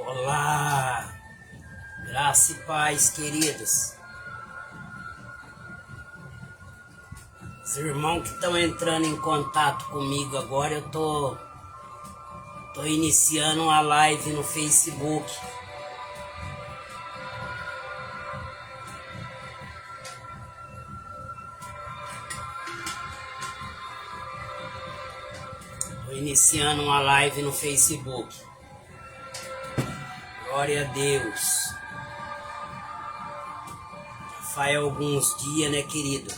Olá, graça e paz, queridos. Os irmãos que estão entrando em contato comigo agora, eu tô iniciando uma live no Facebook. Iniciando uma live no Facebook. Glória a Deus. Faz alguns dias, né, querido?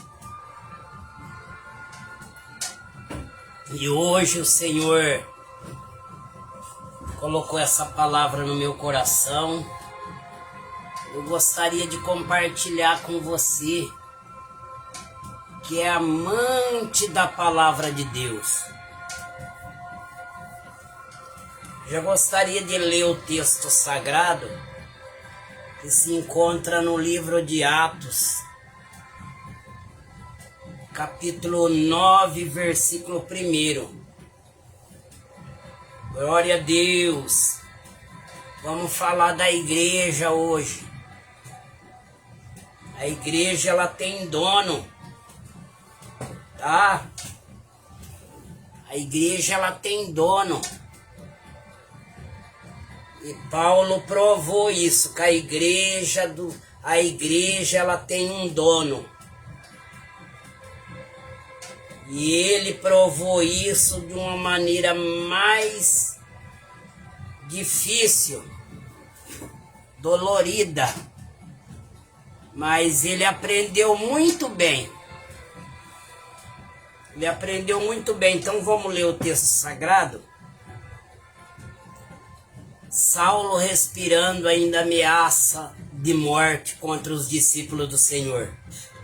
E hoje o Senhor colocou essa palavra no meu coração. Eu gostaria de compartilhar com você que é amante da palavra de Deus. Já gostaria de ler o texto sagrado que se encontra no livro de Atos, capítulo 9, versículo 1. Glória a Deus. Vamos falar da igreja hoje. A igreja, ela tem dono, tá? A igreja, ela tem dono. E Paulo provou isso, que a igreja ela tem um dono. E ele provou isso de uma maneira mais difícil, dolorida. Mas ele aprendeu muito bem. Ele aprendeu muito bem. Então vamos ler o texto sagrado. Saulo, respirando, ainda ameaça de morte contra os discípulos do Senhor.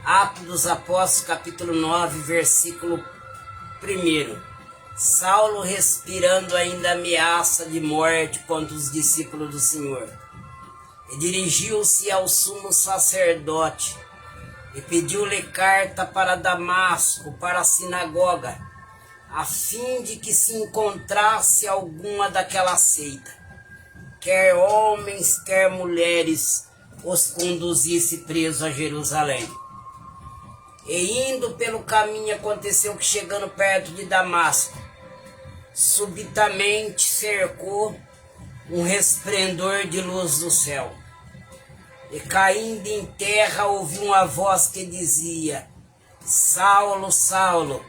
Atos dos Apóstolos, capítulo 9, versículo 1. Saulo, respirando, ainda ameaça de morte contra os discípulos do Senhor. E dirigiu-se ao sumo sacerdote e pediu-lhe carta para Damasco, para a sinagoga, a fim de que se encontrasse alguma daquela seita, quer homens, quer mulheres, os conduzisse presos a Jerusalém. E indo pelo caminho, aconteceu que, chegando perto de Damasco, subitamente cercou um resplendor de luz do céu. E caindo em terra, ouviu uma voz que dizia: Saulo, Saulo,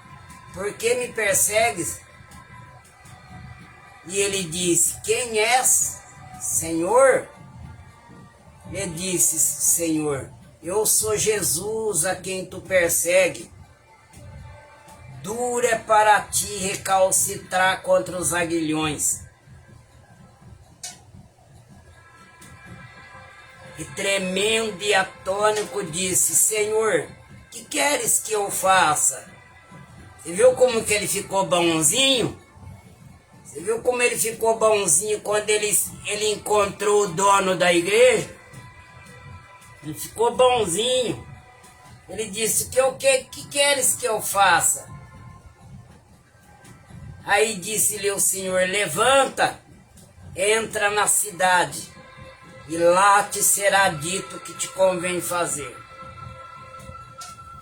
por que me persegues? E ele disse: Quem és, Senhor? Ele disse: Senhor, eu sou Jesus a quem tu persegue. Duro é para ti recalcitrar contra os aguilhões. E tremendo e atônito disse: Senhor, que queres que eu faça? Você viu como que ele ficou bonzinho? Você viu como ele ficou bonzinho quando ele encontrou o dono da igreja? Ele ficou bonzinho. Ele disse: que queres que eu faça? Aí disse-lhe o Senhor: levanta, entra na cidade, e lá te será dito o que te convém fazer.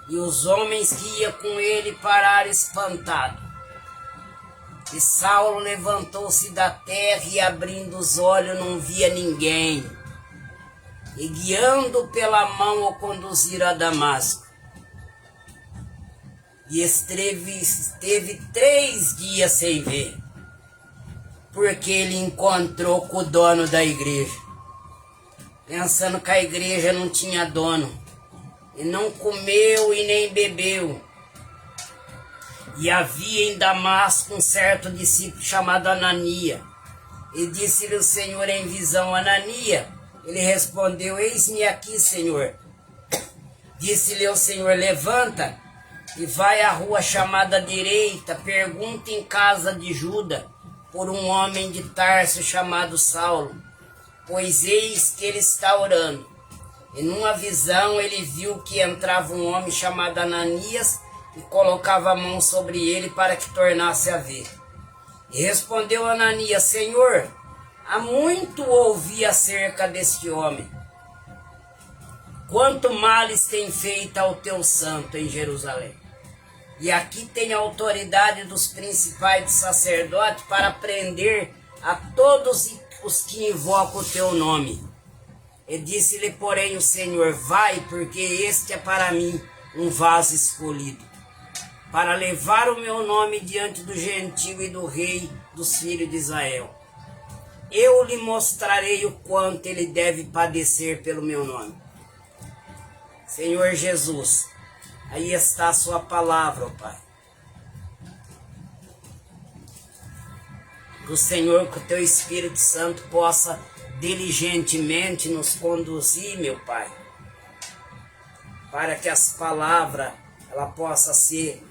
E os homens que iam com ele pararam espantados. E Saulo levantou-se da terra e, abrindo os olhos, não via ninguém. E guiando pela mão, o conduziram a Damasco. E esteve 3 dias sem ver, porque ele encontrou com o dono da igreja, pensando que a igreja não tinha dono, e não comeu e nem bebeu. E havia em Damasco um certo discípulo chamado Anania. E disse-lhe o Senhor em visão: Anania. Ele respondeu: Eis-me aqui, Senhor. Disse-lhe o Senhor: levanta e vai à rua chamada direita, pergunta em casa de Juda por um homem de Tarso chamado Saulo, pois eis que ele está orando. E numa visão ele viu que entrava um homem chamado Ananias e colocava a mão sobre ele para que tornasse a ver. E respondeu Ananias: Senhor, há muito ouvi acerca deste homem. Quanto males tem feito ao teu santo em Jerusalém. E aqui tem a autoridade dos principais dos sacerdotes para prender a todos os que invocam o teu nome. E disse-lhe, porém, o Senhor, vai, porque este é para mim um vaso escolhido, para levar o meu nome diante do gentio e do rei dos filhos de Israel. Eu lhe mostrarei o quanto ele deve padecer pelo meu nome. Senhor Jesus, aí está a sua palavra, ó Pai. Que o Senhor, que o teu Espírito Santo possa diligentemente nos conduzir, meu Pai, para que as palavras ela possa ser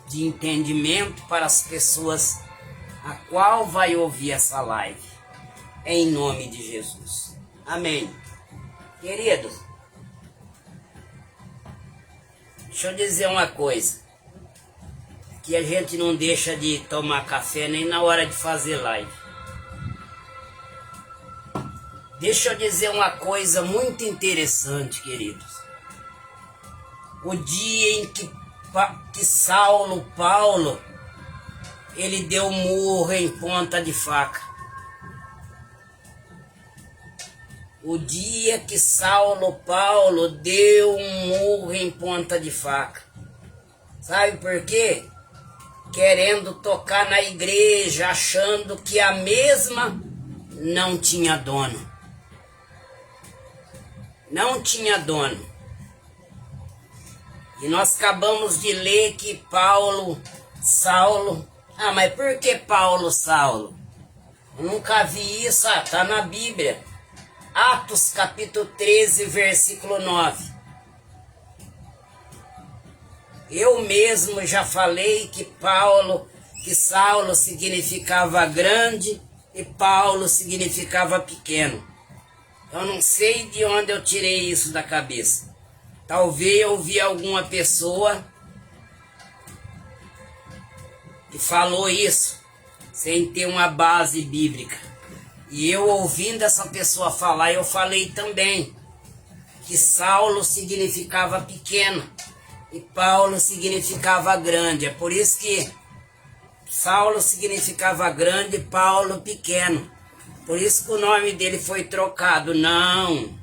de entendimento para as pessoas a qual vai ouvir essa live, em nome de Jesus. Amém. Queridos, deixa eu dizer uma coisa, que a gente não deixa de tomar café nem na hora de fazer live. Deixa eu dizer uma coisa muito interessante, queridos. O dia em que Paulo, ele deu murro em ponta de faca. O dia que Paulo deu um murro em ponta de faca. Sabe por quê? Querendo tocar na igreja, achando que a mesma não tinha dono. Não tinha dono. E nós acabamos de ler que Saulo... Ah, mas por que Saulo? Eu nunca vi isso, tá na Bíblia. Atos capítulo 13, versículo 9. Eu mesmo já falei que Saulo significava grande e Paulo significava pequeno. Eu não sei de onde eu tirei isso da cabeça. Talvez eu vi alguma pessoa que falou isso sem ter uma base bíblica. E eu ouvindo essa pessoa falar, eu falei também que Saulo significava pequeno e Paulo significava grande. É por isso que Saulo significava grande e Paulo pequeno. Por isso que o nome dele foi trocado. Não.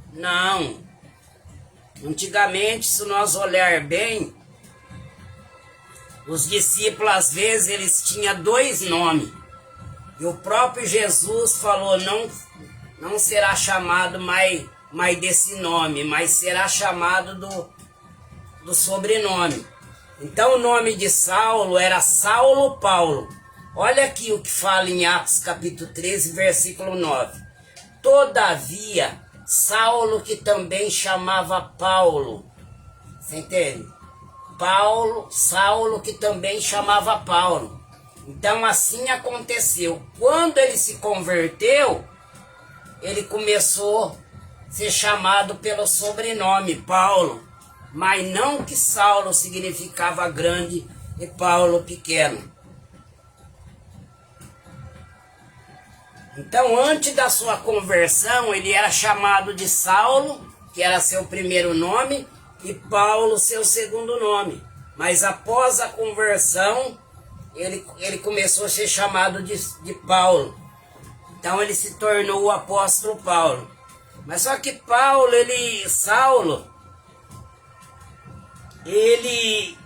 Antigamente, se nós olhar bem, os discípulos às vezes eles tinham dois nomes. E o próprio Jesus falou, não será chamado mais desse nome, mas será chamado do sobrenome. Então o nome de Saulo era Saulo Paulo. Olha aqui o que fala em Atos capítulo 13, versículo 9. Todavia, Saulo, que também chamava Paulo. Você entende? Saulo, que também chamava Paulo. Então assim aconteceu. Quando ele se converteu, ele começou a ser chamado pelo sobrenome Paulo. Mas não que Saulo significava grande e Paulo pequeno. Então, antes da sua conversão, ele era chamado de Saulo, que era seu primeiro nome, e Paulo, seu segundo nome. Mas após a conversão, ele começou a ser chamado de Paulo. Então, ele se tornou o apóstolo Paulo. Mas só que Saulo, ele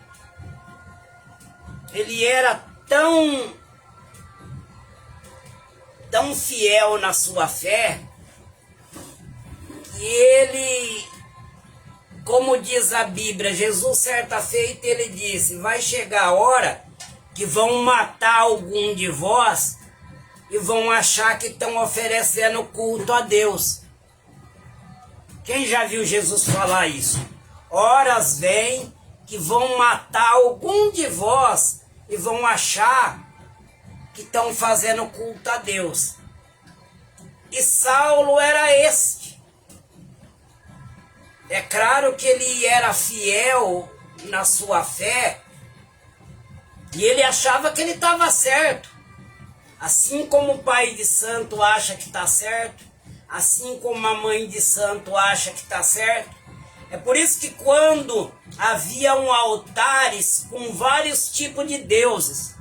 era tão fiel na sua fé, que ele, como diz a Bíblia, Jesus certa feita ele disse, vai chegar a hora que vão matar algum de vós e vão achar que estão oferecendo culto a Deus. Quem já viu Jesus falar isso? Horas vêm que vão matar algum de vós e vão achar que estão fazendo culto a Deus. E Saulo era este. É claro que ele era fiel na sua fé e ele achava que ele estava certo. Assim como o pai de santo acha que está certo, assim como a mãe de santo acha que está certo. É por isso que quando haviam altares com vários tipos de deuses,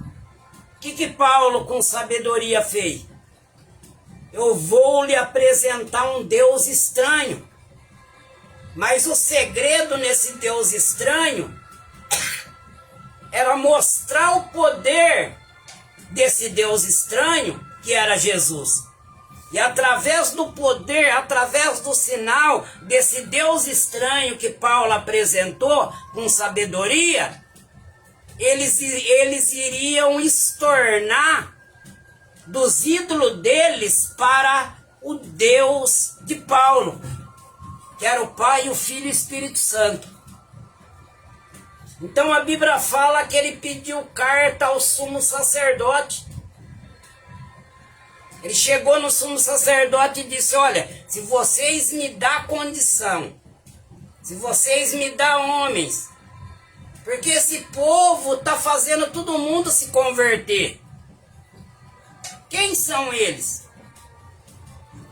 o que Paulo com sabedoria fez? Eu vou lhe apresentar um Deus estranho. Mas o segredo nesse Deus estranho era mostrar o poder desse Deus estranho, que era Jesus. E através do poder, através do sinal desse Deus estranho que Paulo apresentou com sabedoria, eles iriam estornar dos ídolos deles para o Deus de Paulo, que era o Pai, o Filho e o Espírito Santo. Então a Bíblia fala que ele pediu carta ao sumo sacerdote. Ele chegou no sumo sacerdote e disse: olha, se vocês me dão condição, se vocês me dão homens, porque esse povo está fazendo todo mundo se converter. Quem são eles?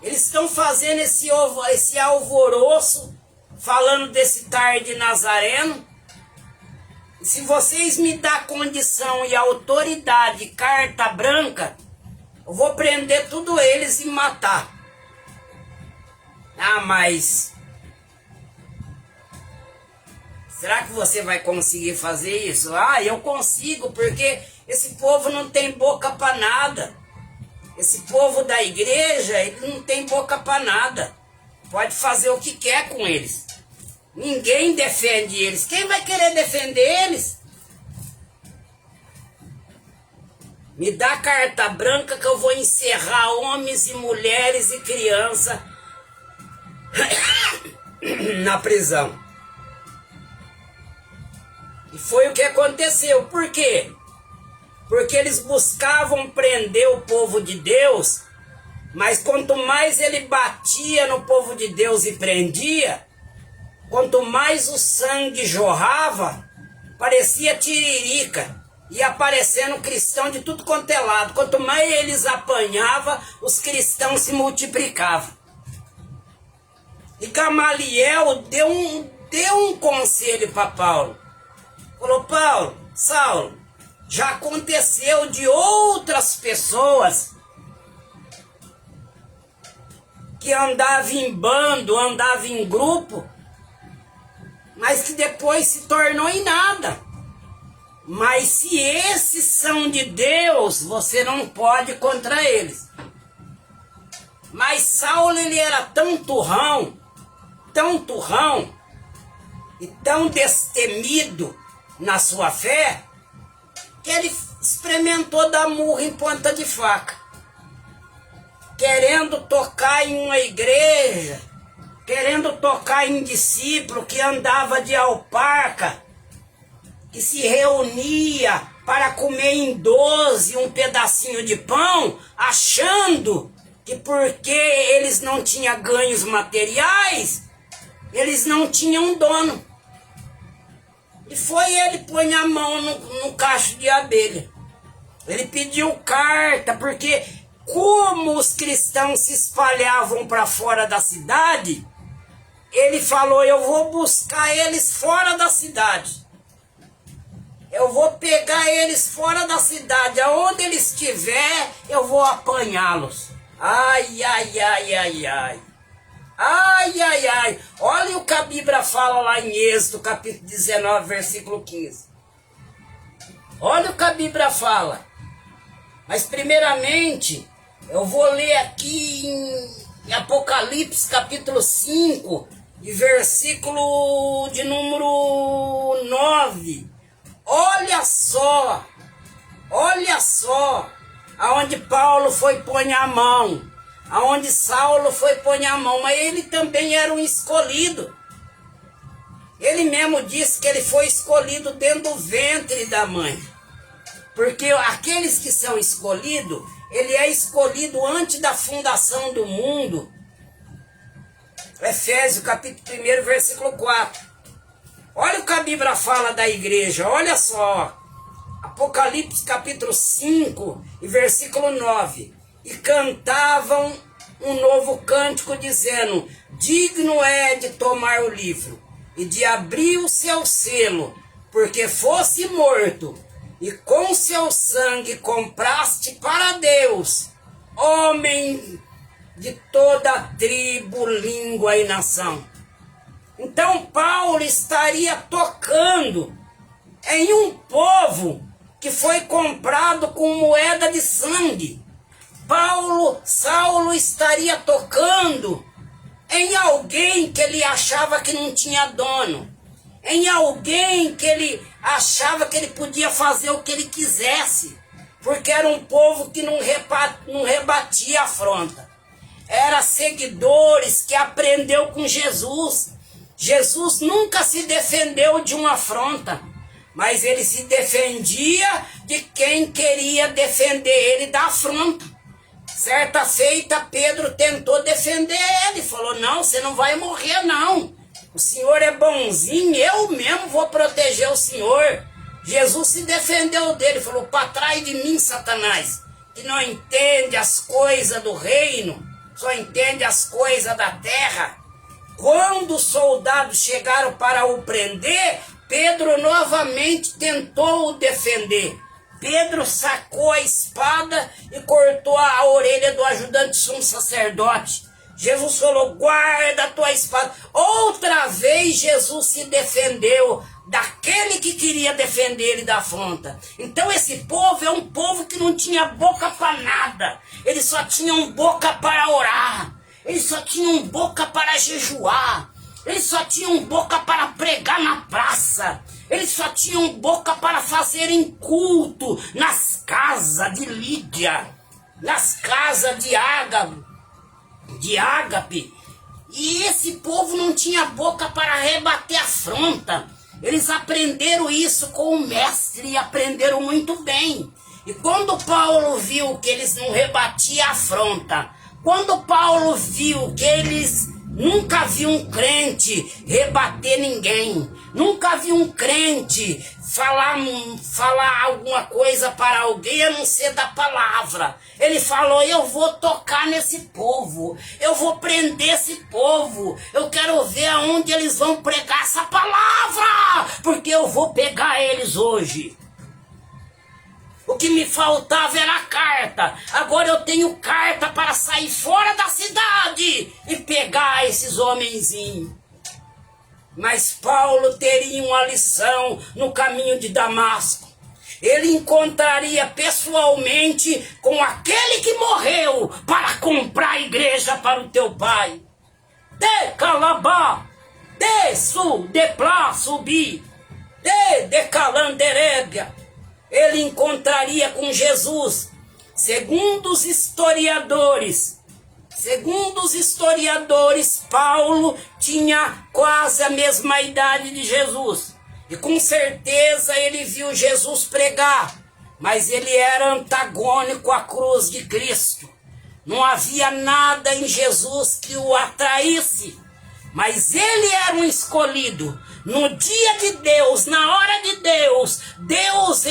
Eles estão fazendo esse alvoroço, falando desse tarde nazareno. E se vocês me dão condição e autoridade, carta branca, eu vou prender tudo eles e matar. Ah, mas será que você vai conseguir fazer isso? Ah, eu consigo, porque esse povo não tem boca para nada. Esse povo da igreja, ele não tem boca para nada. Pode fazer o que quer com eles. Ninguém defende eles. Quem vai querer defender eles? Me dá carta branca que eu vou encerrar homens e mulheres e crianças na prisão. E foi o que aconteceu. Por quê? Porque eles buscavam prender o povo de Deus, mas quanto mais ele batia no povo de Deus e prendia, quanto mais o sangue jorrava, parecia tiririca, ia aparecendo cristão de tudo quanto é lado. Quanto mais eles apanhavam, os cristãos se multiplicavam. E Gamaliel deu um conselho para Paulo. Falou: Paulo, Saulo, já aconteceu de outras pessoas que andavam em bando, andavam em grupo, mas que depois se tornou em nada. Mas se esses são de Deus, você não pode ir contra eles. Mas Saulo, ele era tão turrão e tão destemido na sua fé, que ele experimentou dar murro em ponta de faca, querendo tocar em uma igreja, querendo tocar em discípulo que andava de alparca, que se reunia para comer em 12 um pedacinho de pão, achando que porque eles não tinham ganhos materiais, eles não tinham dono. E foi ele pôr a mão no cacho de abelha. Ele pediu carta, porque como os cristãos se espalhavam para fora da cidade, ele falou: eu vou buscar eles fora da cidade. Eu vou pegar eles fora da cidade. Aonde eles estiver, eu vou apanhá-los. Ai, ai, ai, ai, ai. Ai, ai, ai. Olha o que a Bíblia fala lá em Êxodo, capítulo 19, versículo 15. Olha o que a Bíblia fala. Mas primeiramente, eu vou ler aqui em Apocalipse, capítulo 5, e versículo de número 9. Olha só, aonde Paulo foi pôr a mão. Aonde Saulo foi pôr a mão, mas ele também era um escolhido. Ele mesmo disse que ele foi escolhido dentro do ventre da mãe. Porque aqueles que são escolhidos, ele é escolhido antes da fundação do mundo. Efésios capítulo 1, versículo 4. Olha o que a Bíblia fala da igreja, olha só. Apocalipse capítulo 5 e versículo 9. E cantavam um novo cântico dizendo: digno é de tomar o livro e de abrir o seu selo, porque fosse morto e com seu sangue compraste para Deus homem de toda tribo, língua e nação. Então Paulo estaria tocando em um povo que foi comprado com moeda de sangue. Saulo estaria tocando em alguém que ele achava que não tinha dono, em alguém que ele achava que ele podia fazer o que ele quisesse, porque era um povo que não rebatia afronta. Era seguidores que aprendeu com Jesus. Jesus nunca se defendeu de uma afronta, mas ele se defendia de quem queria defender ele da afronta. Certa feita, Pedro tentou defender ele, falou: não, você não vai morrer não, o senhor é bonzinho, eu mesmo vou proteger o senhor. Jesus se defendeu dele, falou: para trás de mim, Satanás, que não entende as coisas do reino, só entende as coisas da terra. Quando os soldados chegaram para o prender, Pedro novamente tentou o defender. Pedro sacou a espada e cortou a orelha do ajudante sumo sacerdote. Jesus falou: guarda a tua espada. Outra vez Jesus se defendeu daquele que queria defender ele da afronta. Então esse povo é um povo que não tinha boca para nada. Eles só tinham boca para orar. Eles só tinham boca para jejuar. Eles só tinham boca para pregar na praça. Eles só tinham boca para fazerem culto nas casas de Lídia, nas casas de Ágape. E esse povo não tinha boca para rebater afronta. Eles aprenderam isso com o mestre e aprenderam muito bem. E quando Paulo viu que eles não rebatiam afronta, quando Paulo viu que eles nunca viu um crente rebater ninguém, nunca viu um crente falar alguma coisa para alguém a não ser da palavra, ele falou: eu vou tocar nesse povo, eu vou prender esse povo, eu quero ver aonde eles vão pregar essa palavra, porque eu vou pegar eles hoje. O que me faltava era a carta. Agora eu tenho carta para sair fora da cidade e pegar esses homenzinhos. Mas Paulo teria uma lição no caminho de Damasco. Ele encontraria pessoalmente com aquele que morreu para comprar a igreja para o teu pai. De calabá, de plá, subir, de calanderébia. Ele encontraria com Jesus. Segundo os historiadores, Paulo tinha quase a mesma idade de Jesus. E com certeza ele viu Jesus pregar, mas ele era antagônico à cruz de Cristo. Não havia nada em Jesus que o atraísse, mas ele era um escolhido. No dia de Deus, na hora de Deus, Jesus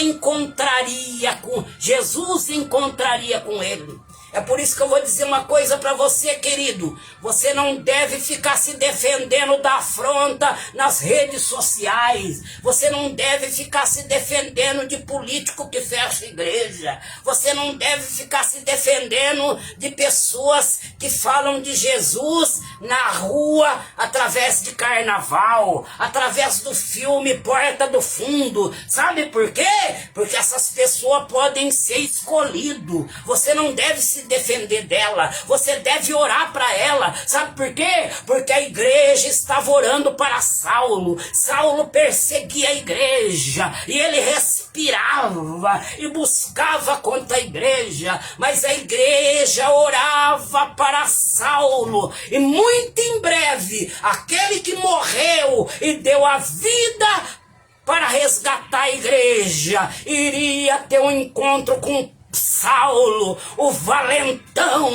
encontraria com ele. É por isso que eu vou dizer uma coisa para você, querido. Você não deve ficar se defendendo da afronta nas redes sociais. Você não deve ficar se defendendo de político que fecha a igreja. Você não deve ficar se defendendo de pessoas que falam de Jesus na rua através de carnaval, através do filme Porta do Fundo. Sabe por quê? Porque essas pessoas podem ser escolhidas. Você não deve se defender dela, você deve orar para ela. Sabe por quê? Porque a igreja estava orando para Saulo. Saulo perseguia a igreja e ele respirava e buscava contra a igreja, mas a igreja orava para Saulo. E muito em breve, aquele que morreu e deu a vida para resgatar a igreja iria ter um encontro com Saulo, o valentão.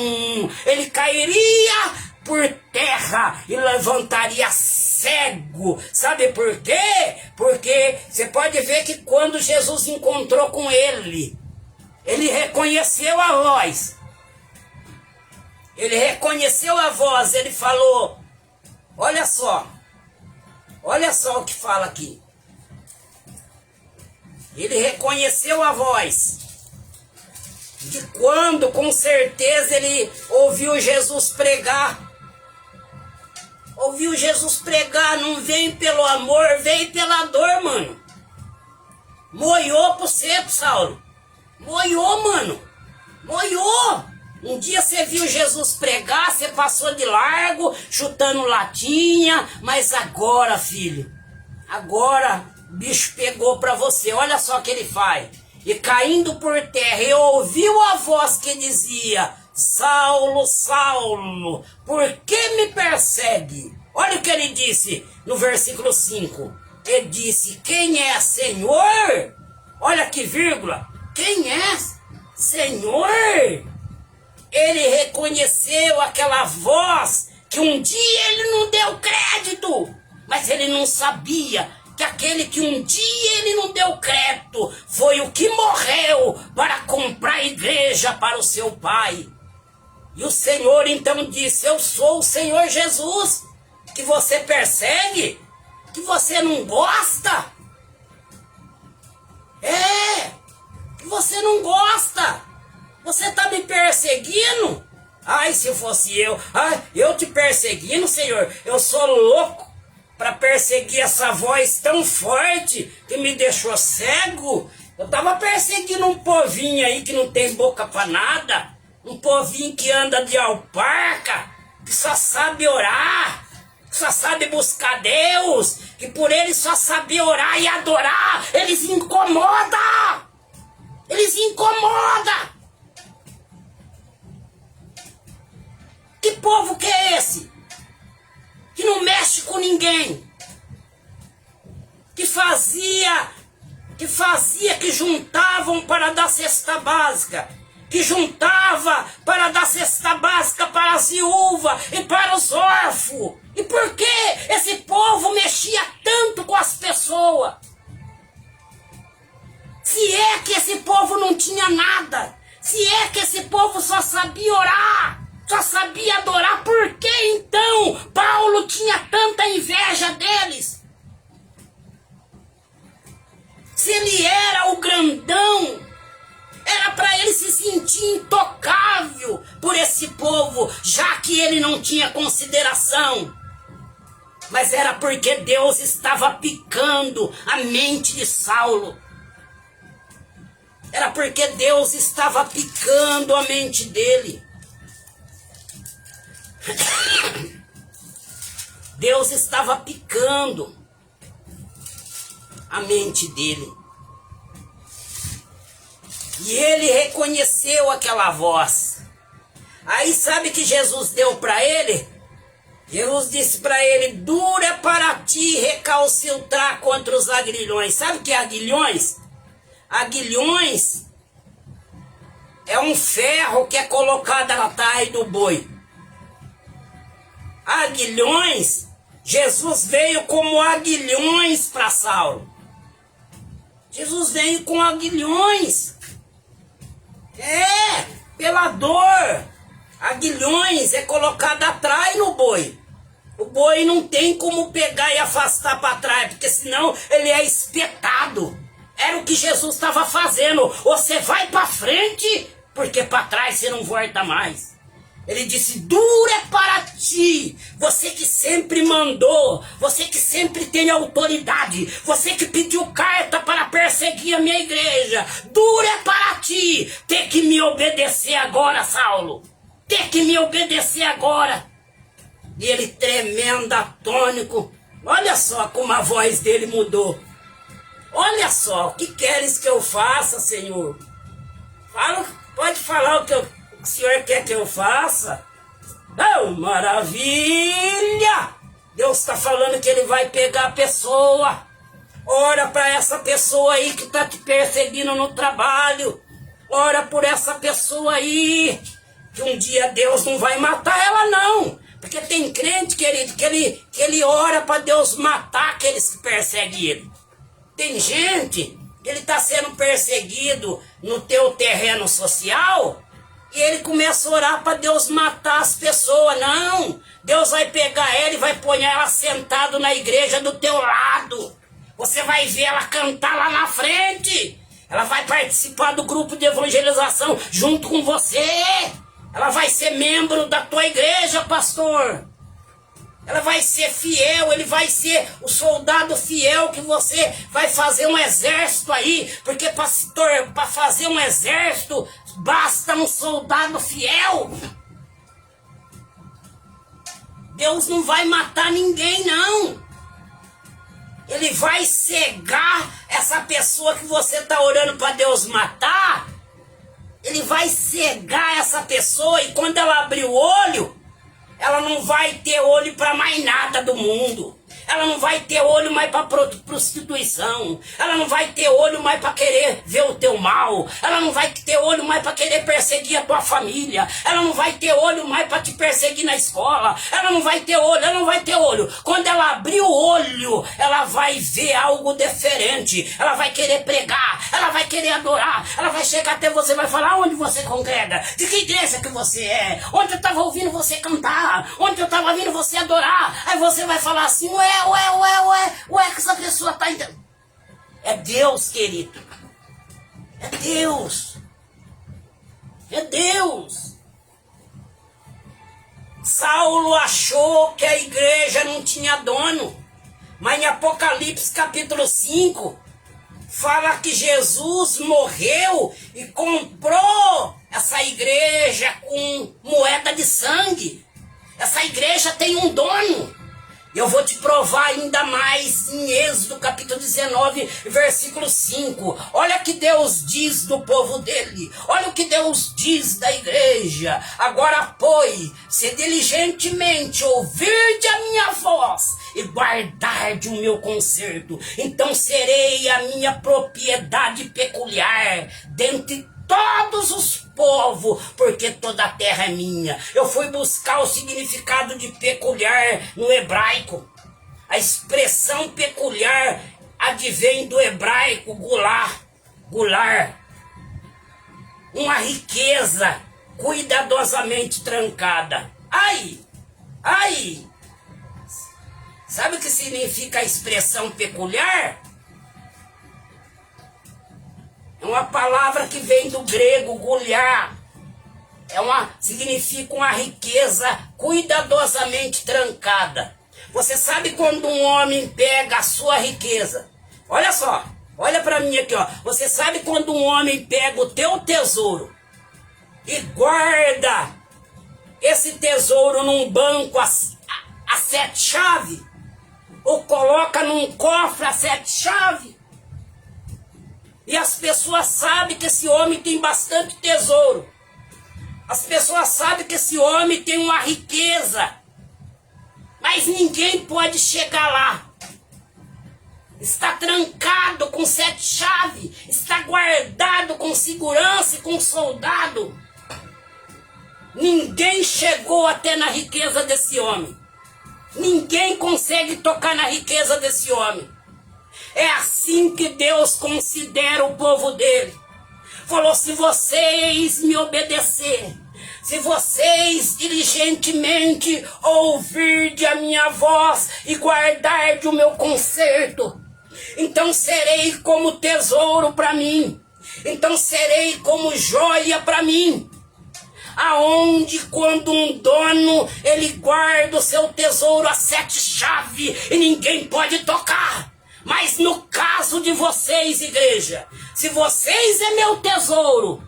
Ele cairia por terra e levantaria cego. Sabe por quê? Porque você pode ver que quando Jesus encontrou com ele reconheceu a voz. Ele reconheceu a voz, ele falou, olha só o que fala aqui. Ele reconheceu a voz. De quando, com certeza, ele ouviu Jesus pregar. Ouviu Jesus pregar, não vem pelo amor, vem pela dor, mano. Moiou pro seco, Saulo. Moiou, mano. Moiou. Um dia você viu Jesus pregar, você passou de largo, chutando latinha, mas agora, filho, agora o bicho pegou pra você. Olha só o que ele faz. E caindo por terra, e ouviu a voz que dizia, Saulo, Saulo, por que me persegue? Olha o que ele disse no versículo 5. Ele disse, quem é Senhor? Olha que vírgula. Quem é Senhor? Ele reconheceu aquela voz que um dia ele não deu crédito, mas ele não sabia que aquele que um dia ele não deu crédito foi o que morreu para comprar a igreja para o seu pai. E o Senhor então disse, eu sou o Senhor Jesus, que você persegue, que você não gosta. Que você não gosta. Você está me perseguindo? Ai, se fosse eu. Ai, eu te perseguindo, Senhor. Eu sou louco para perseguir essa voz tão forte que me deixou cego. Eu estava perseguindo um povinho aí que não tem boca para nada. Um povinho que anda de alparca, que só sabe orar, que só sabe buscar Deus, que por ele só sabe orar e adorar. Eles incomodam. Eles incomodam. Que povo que é esse? Que não mexe com ninguém. Que juntavam para dar cesta básica. Que juntava para dar cesta básica para as viúvas e para os órfãos. E por que esse povo mexia tanto com as pessoas? Se é que esse povo não tinha nada. Se é que esse povo só sabia orar. Só sabia adorar, por que então Paulo tinha tanta inveja deles? Se ele era o grandão, era para ele se sentir intocável por esse povo, já que ele não tinha consideração. Mas era porque Deus estava picando a mente de Saulo. Era porque Deus estava picando a mente dele. Deus estava picando a mente dele. E ele reconheceu aquela voz. Aí sabe que Jesus deu para ele? Jesus disse para ele, dura para ti recalcitrar contra os aguilhões. Sabe o que é aguilhões? Aguilhões é um ferro que é colocado atrás do boi. Aguilhões, Jesus veio como aguilhões para Saulo. Jesus veio com aguilhões. Pela dor. Aguilhões é colocado atrás no boi. O boi não tem como pegar e afastar para trás, porque senão ele é espetado. Era o que Jesus estava fazendo. Você vai para frente, porque para trás você não volta mais. Ele disse, dura é para ti, você que sempre mandou, você que sempre tem autoridade, você que pediu carta para perseguir a minha igreja, dura é para ti ter que me obedecer agora, Saulo, ter que me obedecer agora. E ele tremendo, atônico, olha só como a voz dele mudou. Olha só, o que queres que eu faça, Senhor? Fala, pode falar o que o Senhor quer que eu faça? Oh, maravilha! Deus está falando que ele vai pegar a pessoa. Ora para essa pessoa aí que está te perseguindo no trabalho. Ora por essa pessoa aí. Que um dia Deus não vai matar ela não. Porque tem crente, querido, que ele ora para Deus matar aqueles que perseguem ele. Tem gente que ele está sendo perseguido no teu terreno social e ele começa a orar para Deus matar as pessoas. Não, Deus vai pegar ela e vai pôr ela sentado na igreja do teu lado. Você vai ver ela cantar lá na frente. Ela vai participar do grupo de evangelização junto com você. Ela vai ser membro da tua igreja, pastor. Ela vai ser fiel, ele vai ser o soldado fiel que você vai fazer um exército aí. Porque, pastor, para fazer um exército, basta um soldado fiel. Deus não vai matar ninguém, não. Ele vai cegar essa pessoa que você está orando para Deus matar. Ele vai cegar essa pessoa e quando ela abrir o olho, ela não vai ter olho para mais nada do mundo. Ela não vai ter olho mais para prostituição. Ela não vai ter olho mais para querer ver o teu mal. Ela não vai ter olho mais para querer perseguir a tua família. Ela não vai ter olho mais para te perseguir na escola. Ela não vai ter olho, ela não vai ter olho. Quando ela abrir o olho, ela vai ver algo diferente. Ela vai querer pregar, ela vai querer adorar. Ela vai chegar até você e vai falar: onde você congrega? De que igreja que você é? Onde eu estava ouvindo você cantar? Onde eu estava ouvindo você adorar? Aí você vai falar assim: ué, que essa pessoa tá entendendo. É Deus, querido. É Deus. É Deus. Saulo achou que a igreja não tinha dono. Mas em Apocalipse capítulo 5, fala que Jesus morreu e comprou essa igreja com moeda de sangue. Essa igreja tem um dono. Eu vou te provar ainda mais em Êxodo capítulo 19, versículo 5. Olha o que Deus diz do povo dele. Olha o que Deus diz da igreja. Agora, pois, se diligentemente ouvirde a minha voz e guardarde o meu conserto, então serei a minha propriedade peculiar dentre todos os povos, porque toda a terra é minha. Eu fui buscar o significado de peculiar no hebraico. A expressão peculiar advém do hebraico gular. Uma riqueza cuidadosamente trancada. Ai! Sabe o que significa a expressão peculiar? É uma palavra que vem do grego, gulhar. Significa uma riqueza cuidadosamente trancada. Você sabe quando um homem pega a sua riqueza? Olha só, olha para mim aqui, ó. Você sabe quando um homem pega o teu tesouro e guarda esse tesouro num banco a 7 chaves? Ou coloca num cofre a 7 chaves? E as pessoas sabem que esse homem tem bastante tesouro. As pessoas sabem que esse homem tem uma riqueza. Mas ninguém pode chegar lá. Está trancado com 7 chaves. Está guardado com segurança e com soldado. Ninguém chegou até na riqueza desse homem. Ninguém consegue tocar na riqueza desse homem. É assim que Deus considera o povo dele. Falou: se vocês me obedecerem, se vocês diligentemente ouvirem a minha voz e guardarem o meu conserto, então serei como tesouro para mim. Então serei como joia para mim. Aonde quando um dono, ele guarda o seu tesouro a 7 chaves e ninguém pode tocar. Mas no caso de vocês, igreja, se vocês é meu tesouro,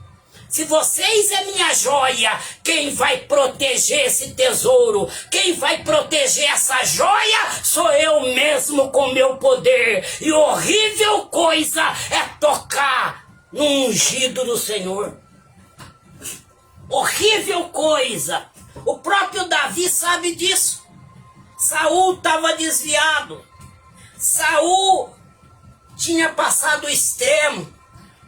se vocês é minha joia, quem vai proteger esse tesouro, quem vai proteger essa joia, sou eu mesmo com meu poder. E horrível coisa é tocar no ungido do Senhor. Horrível coisa. O próprio Davi sabe disso. Saul estava desviado. Saul tinha passado o extremo.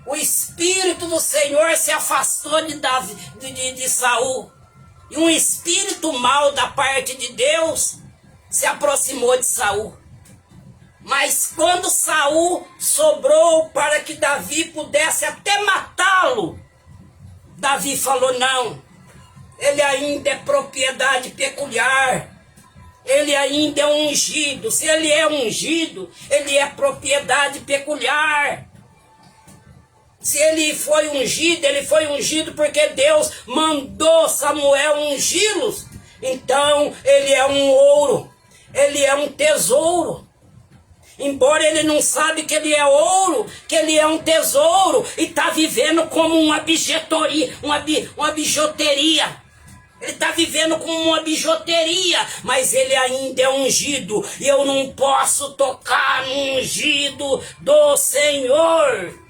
O Espírito do Senhor se afastou de Saul. E um espírito mau da parte de Deus se aproximou de Saul. Mas quando Saul sobrou para que Davi pudesse até matá-lo, Davi falou: não, ele ainda é propriedade peculiar, ele ainda é ungido. Se ele é ungido, ele é propriedade peculiar. Se ele foi ungido porque Deus mandou Samuel ungí-los. Então ele é um ouro, ele é um tesouro. Embora ele não sabe que ele é ouro, que ele é um tesouro, e está vivendo como uma bijuteria, uma bijuteria. Ele está vivendo como uma bijuteria, mas ele ainda é ungido, e eu não posso tocar no ungido do Senhor.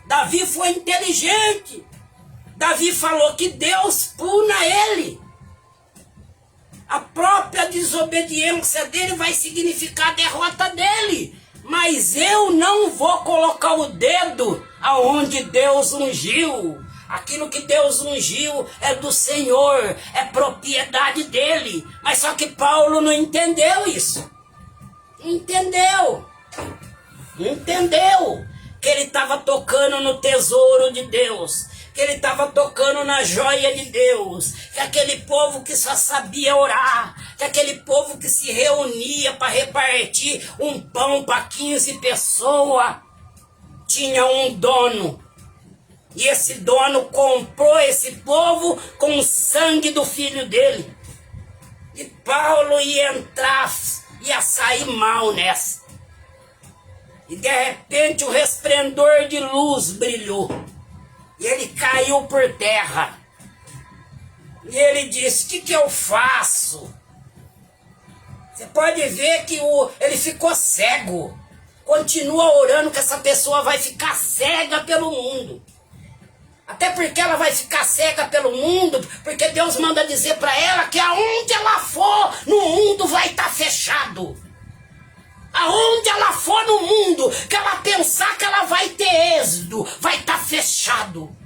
Davi foi inteligente. Davi falou que Deus puna ele. A própria desobediência dele vai significar a derrota dele. Mas eu não vou colocar o dedo aonde Deus ungiu. Aquilo que Deus ungiu é do Senhor, é propriedade dele. Mas só que Paulo não entendeu isso. Não entendeu. Não entendeu que ele estava tocando no tesouro de Deus, que ele estava tocando na joia de Deus, que aquele povo que só sabia orar, que aquele povo que se reunia para repartir um pão para 15 pessoas, tinha um dono. E esse dono comprou esse povo com o sangue do filho dele. E Paulo ia entrar, ia sair mal nessa. E de repente o resplendor de luz brilhou. E ele caiu por terra. E ele disse: o que eu faço? Você pode ver que ele ficou cego. Continua orando que essa pessoa vai ficar cega pelo mundo. Até porque ela vai ficar cega pelo mundo, porque Deus manda dizer para ela que aonde ela for, no mundo vai estar fechado. Aonde ela for no mundo, que ela pensar que ela vai ter êxito, vai estar fechado.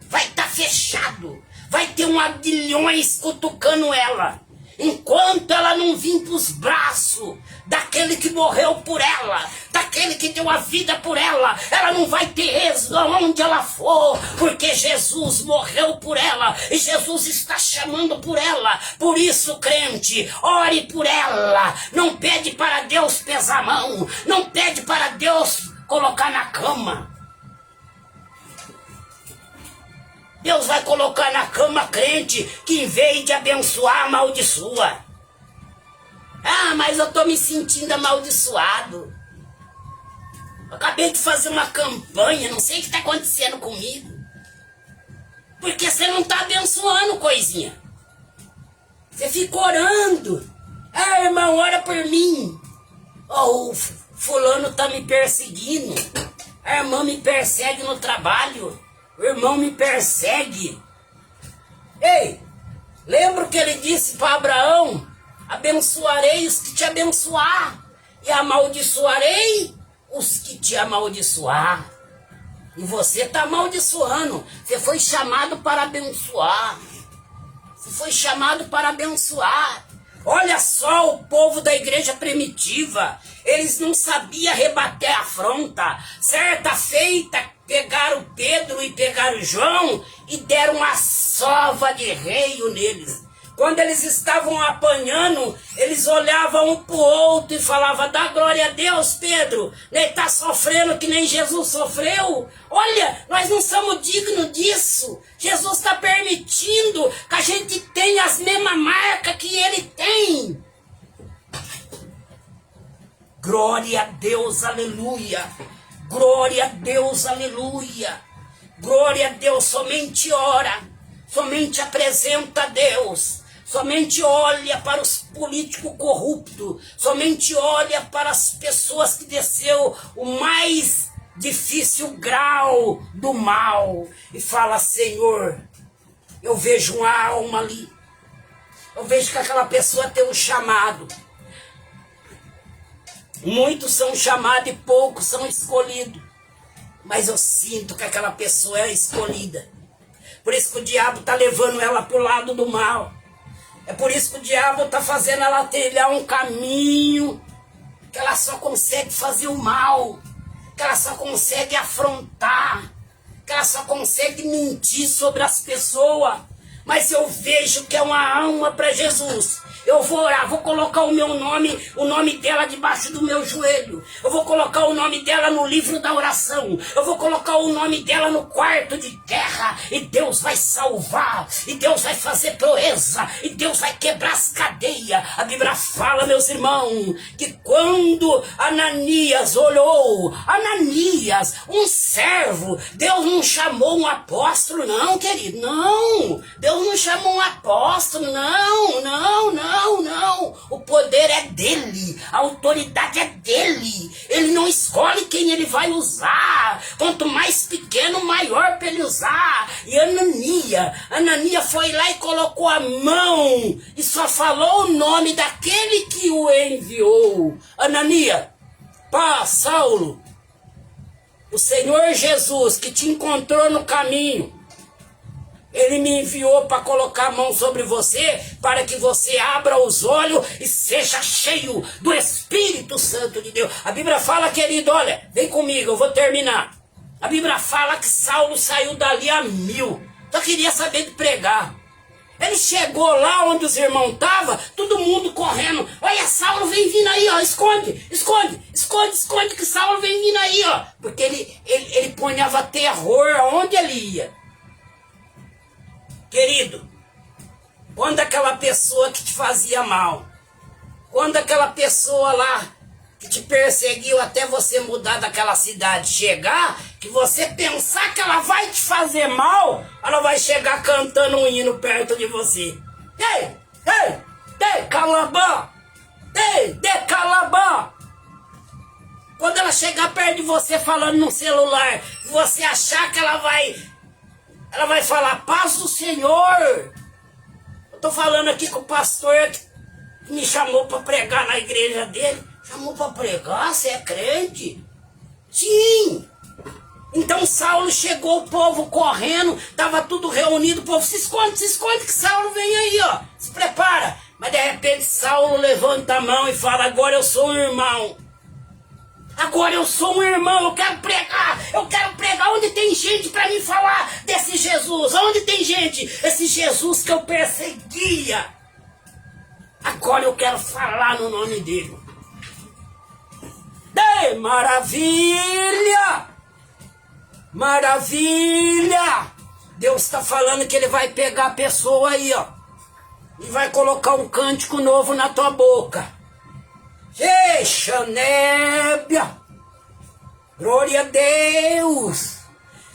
Vai estar fechado. Vai ter um aguilhões cutucando ela. Enquanto ela não vir para os braços daquele que morreu por ela, daquele que deu a vida por ela não vai ter êxito aonde ela for, porque Jesus morreu por ela e Jesus está chamando por ela. Por isso, crente, ore por ela. Não pede para Deus pesar a mão, não pede para Deus colocar na cama. Deus vai colocar na cama crente que em vez de abençoar, amaldiçoa. Ah, mas eu estou me sentindo amaldiçoado. Eu acabei de fazer uma campanha, não sei o que está acontecendo comigo. Porque você não está abençoando, coisinha. Você fica orando. Ah, irmão, ora por mim. Oh, o fulano está me perseguindo. A irmã me persegue no trabalho. O irmão me persegue. Ei, lembra que ele disse para Abraão: abençoarei os que te abençoar, e amaldiçoarei os que te amaldiçoar. E você está amaldiçoando. Você foi chamado para abençoar. Você foi chamado para abençoar. Olha só o povo da igreja primitiva. Eles não sabiam rebater a afronta. Certa feita, pegaram Pedro e pegaram João e deram uma sova de reio neles. Quando eles estavam apanhando, eles olhavam um para o outro e falavam: dá glória a Deus, Pedro, ele está sofrendo que nem Jesus sofreu. Olha, nós não somos dignos disso. Jesus está permitindo que a gente tenha as mesmas marcas que ele tem. Glória a Deus, aleluia. Glória a Deus, aleluia. Glória a Deus, somente ora, somente apresenta a Deus. Somente olha para os políticos corruptos, somente olha para as pessoas que desceu o mais difícil grau do mal e fala: Senhor, eu vejo uma alma ali, eu vejo que aquela pessoa tem um chamado. Muitos são chamados e poucos são escolhidos, mas eu sinto que aquela pessoa é escolhida. Por isso que o diabo está levando ela para o lado do mal. É por isso que o diabo está fazendo ela trilhar um caminho que ela só consegue fazer o mal, que ela só consegue afrontar, que ela só consegue mentir sobre as pessoas. Mas eu vejo que é uma alma para Jesus. Eu vou orar, vou colocar o nome dela debaixo do meu joelho. Eu vou colocar o nome dela no livro da oração. Eu vou colocar o nome dela no quarto de guerra. E Deus vai salvar. E Deus vai fazer proeza. E Deus vai quebrar as cadeias. A Bíblia fala, meus irmãos, que quando Ananias olhou, Ananias, um servo, Deus não chamou um apóstolo, não, querido, não. Deus não chamou um apóstolo, não. O poder é dele, a autoridade é dele. Ele não escolhe quem ele vai usar. Quanto mais pequeno, maior para ele usar. E Ananias foi lá e colocou a mão e só falou o nome daquele que o enviou. Ananias, pá, Saulo, o Senhor Jesus que te encontrou no caminho, ele me enviou para colocar a mão sobre você, para que você abra os olhos e seja cheio do Espírito Santo de Deus. A Bíblia fala, querido, olha, vem comigo, eu vou terminar. A Bíblia fala que Saulo saiu dali a 1000. Só queria saber de pregar. Ele chegou lá onde os irmãos estavam, todo mundo correndo. Olha, Saulo vem vindo aí, ó, esconde, que Saulo vem vindo aí, ó. Porque ele ponhava terror aonde ele ia. Querido, quando aquela pessoa que te fazia mal, quando aquela pessoa lá que te perseguiu até você mudar daquela cidade chegar, que você pensar que ela vai te fazer mal, ela vai chegar cantando um hino perto de você. Ei, calabã! Ei, de calabã! Quando ela chegar perto de você falando no celular, você achar que ela vai falar, paz do Senhor. Eu tô falando aqui com o pastor que me chamou para pregar na igreja dele. Chamou para pregar? Você é crente? Sim. Então Saulo chegou, o povo correndo, tava tudo reunido, o povo, se esconde que Saulo vem aí, ó. Se prepara. Mas de repente Saulo levanta a mão e fala, agora eu sou um irmão. Agora eu sou um irmão, eu quero pregar onde tem gente para me falar desse Jesus, onde tem gente, esse Jesus que eu perseguia. Agora eu quero falar no nome dele. Maravilha! Maravilha! Deus está falando que ele vai pegar a pessoa aí, ó, e vai colocar um cântico novo na tua boca. Xanébia! Glória a Deus!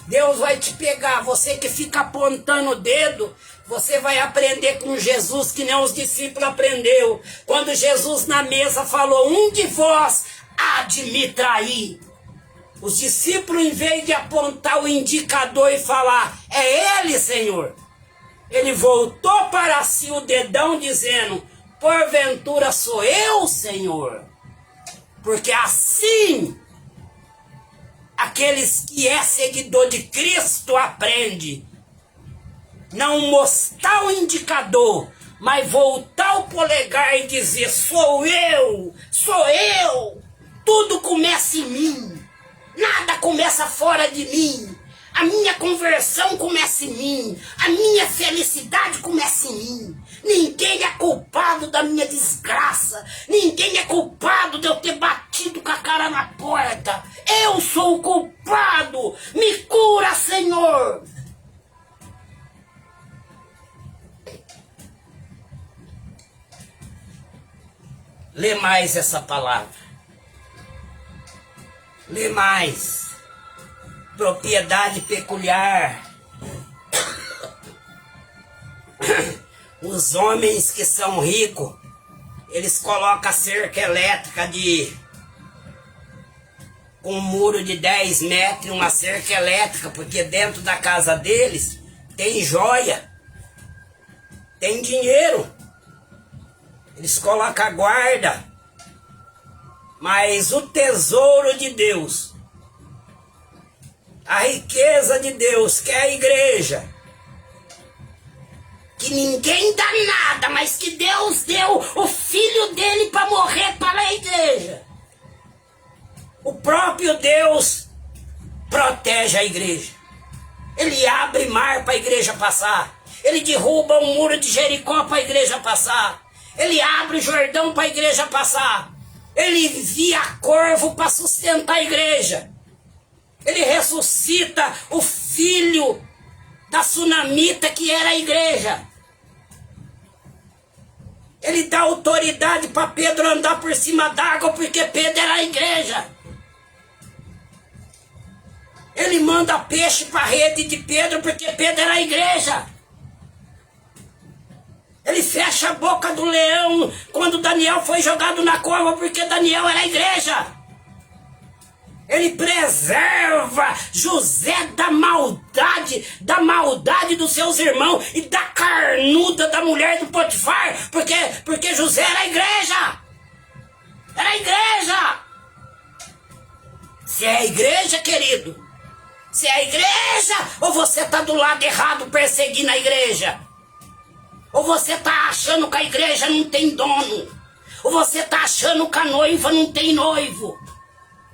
Deus vai te pegar, você que fica apontando o dedo, você vai aprender com Jesus que nem os discípulos aprendeu. Quando Jesus na mesa falou, um de vós há de me trair. Os discípulos, em vez de apontar o indicador e falar, é ele, Senhor, ele voltou para si o dedão dizendo, porventura sou eu, Senhor? Porque assim, aqueles que é seguidor de Cristo aprende. Não mostrar o indicador, mas voltar o polegar e dizer, sou eu. Tudo começa em mim. Nada começa fora de mim. A minha conversão começa em mim. A minha felicidade começa em mim. Ninguém é culpado da minha desgraça. Ninguém é culpado de eu ter batido com a cara na porta. Eu sou o culpado. Me cura, Senhor. Lê mais essa palavra. Lê mais. Propriedade peculiar. Os homens que são ricos, eles colocam a cerca elétrica com um muro de 10 metros e uma cerca elétrica, porque dentro da casa deles tem joia, tem dinheiro. Eles colocam a guarda. Mas o tesouro de Deus, a riqueza de Deus, que é a igreja, que ninguém dá nada, mas que Deus deu o filho dele para morrer para a igreja. O próprio Deus protege a igreja. Ele abre mar para a igreja passar. Ele derruba um muro de Jericó para a igreja passar. Ele abre o Jordão para a igreja passar. Ele envia corvo para sustentar a igreja. Ele ressuscita o filho da sunamita que era a igreja. Ele dá autoridade para Pedro andar por cima d'água porque Pedro era a igreja. Ele manda peixe para a rede de Pedro porque Pedro era a igreja. Ele fecha a boca do leão quando Daniel foi jogado na cova porque Daniel era a igreja. Ele preserva José da maldade dos seus irmãos e da carnuda da mulher do Potifar, porque José era a igreja. Era a igreja. Se é a igreja, querido, se é a igreja, ou você está do lado errado perseguindo a igreja, ou você está achando que a igreja não tem dono, ou você está achando que a noiva não tem noivo.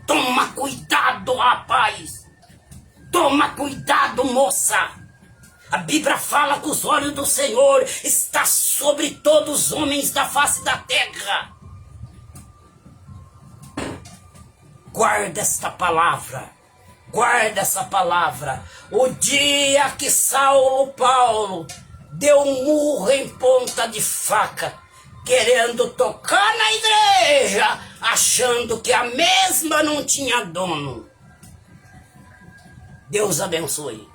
Toma cuidado, rapaz. Toma cuidado, moça. A Bíblia fala que os olhos do Senhor estão sobre todos os homens da face da terra. Guarda esta palavra. Guarda essa palavra. O dia que Paulo deu um murro em ponta de faca, querendo tocar na igreja, achando que a mesma não tinha dono. Deus abençoe.